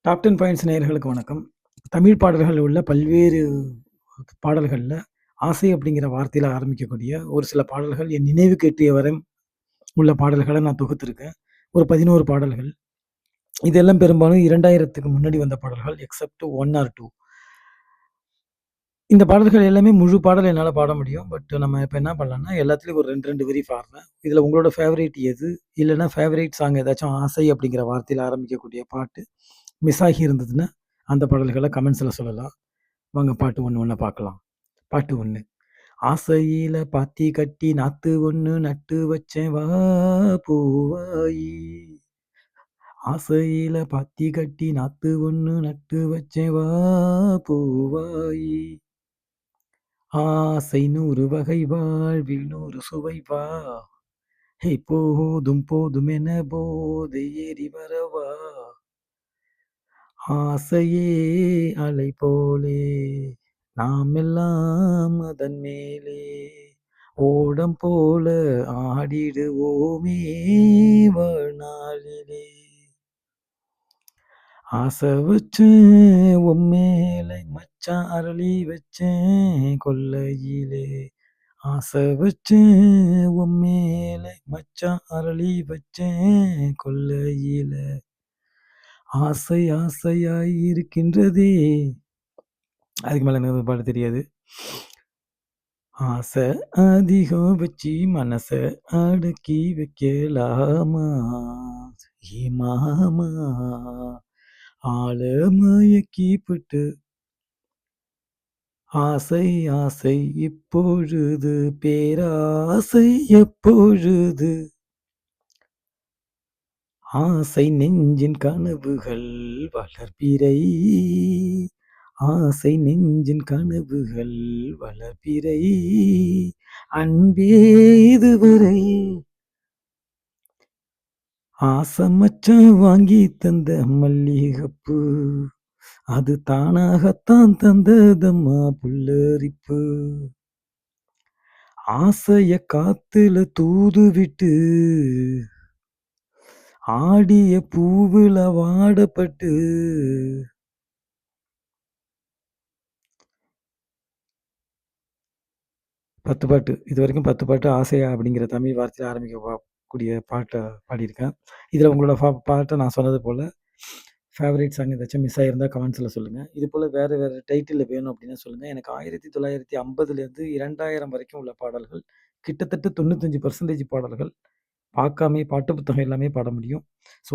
Top 10 points நேயர்களுக்கு வணக்கம். தமிழ் பாடல்கள் உள்ள பல்வேறு பாடல்கள்ல, ஆசை அப்படிங்கிற வார்த்தையில ஆரம்பிக்கக்கூடிய ஒரு சில பாடல்கள் என் நினைவுக்கு எட்டிய வரை உள்ள பாடல்கள நான் தொகுத்திருக்கேன். ஒரு 11 பாடல்கள். இதெல்லாம் பெரும்பாலும் 2000க்கு முன்னாடி வந்த பாடல்கள் எக்செப்ட் 1 ஆர் 2. இந்த பாடல்கள் எல்லாமே முழு பாடல் என்னால பாட முடியும். பட் நம்ம இப்ப என்ன பண்ணலாம்னா, எல்லாத்துலயும் ஒரு 2, 2 வரி பாடுறேன். இதுல உங்களோட ஃபேவரைட் எது? இல்லன்னா ஃபேவரைட் சாங் ஏதாச்சும் ஆசை அப்படிங்கிற வார்த்தையில ஆரம்பிக்கக்கூடிய பாட்டு மிஸ் ஆகி இருந்ததுன்னா, அந்த பாடல்கள கமெண்ட்ஸ்ல சொல்லலாம். வாங்க பாட்டு ஒண்ணு ஒண்ணா பார்க்கலாம். பாட்டு 1. ஆசையில பாத்தி கட்டி நாத்து ஒண்ணு நட்டு வச்சேன் வா பூவாயி. ஆசையில பாத்தி கட்டி நாத்து ஒண்ணு நட்டு வச்சேன் வா பூவாயி. ஆசை 100 வகை வாழ்வில் 100 சுவை வா. ஹே போதும் போதும் என போதை ஏறி வரவா. ஆசையே அலை போலே நாமெல்லாம் அதன் மேலே ஓடம் போல ஆடிடுவோமே வாழ்நாளிலே. ஆசை வச்சேன் உம்மேலே மச்சான் அரளி வச்சேன் கொல்லையிலே. ஆசை வச்சேன் உம்மேலே மச்சான் அரளி வச்சேன் கொல்லையில. ஆசை ஆசையாய் இருக்கின்றதே. அதுக்கு மேல எனக்கு பாட தெரியாது. ஆசை அதிகம் வச்சு மனச அடக்கி வைக்கலாமா ஏ மாமா. ஆள மயக்கிப்புட்டு ஆசை ஆசை இப்பொழுது பேராசை எப்பொழுது. ஆசை நெஞ்சின் கனவுகள் வளர்பிறை. ஆசை நெஞ்சின் கனவுகள் வளர்பிறை. அன்பே இதுவரை ஆசை மச்சான் வாங்கி தந்த மல்லிகைப்பூ அது தானாகத்தான் தந்ததம்மா புல்லரிப்பு. ஆசைய காத்துல தூது விட்டு ஆடிய பூவுல வாடப்பட்டு. 10 பாட்டு. இதுவரைக்கும் 10 பாட்டு ஆசையா அப்படிங்கிற தமிழ் வார்த்தையில கூடிய பாட்ட பாடியிருக்கேன். இதுல உங்களோட பாட்ட நான் சொன்னது போல ஃபேவரைட் சாங் ஏதாச்சும் மிஸ் ஆயிருந்தா கமெண்ட்ஸ்ல சொல்லுங்க. இது போல வேற வேற டைட்டில்ல வேணும் அப்படின்னா சொல்லுங்க. எனக்கு 1950லேருந்து 2000 வரைக்கும் உள்ள பாடல்கள் கிட்டத்தட்ட 95% பாடல்கள் பார்க்காமயே பாட்டு புத்தகம் எல்லாமே பாட முடியும். ஸோ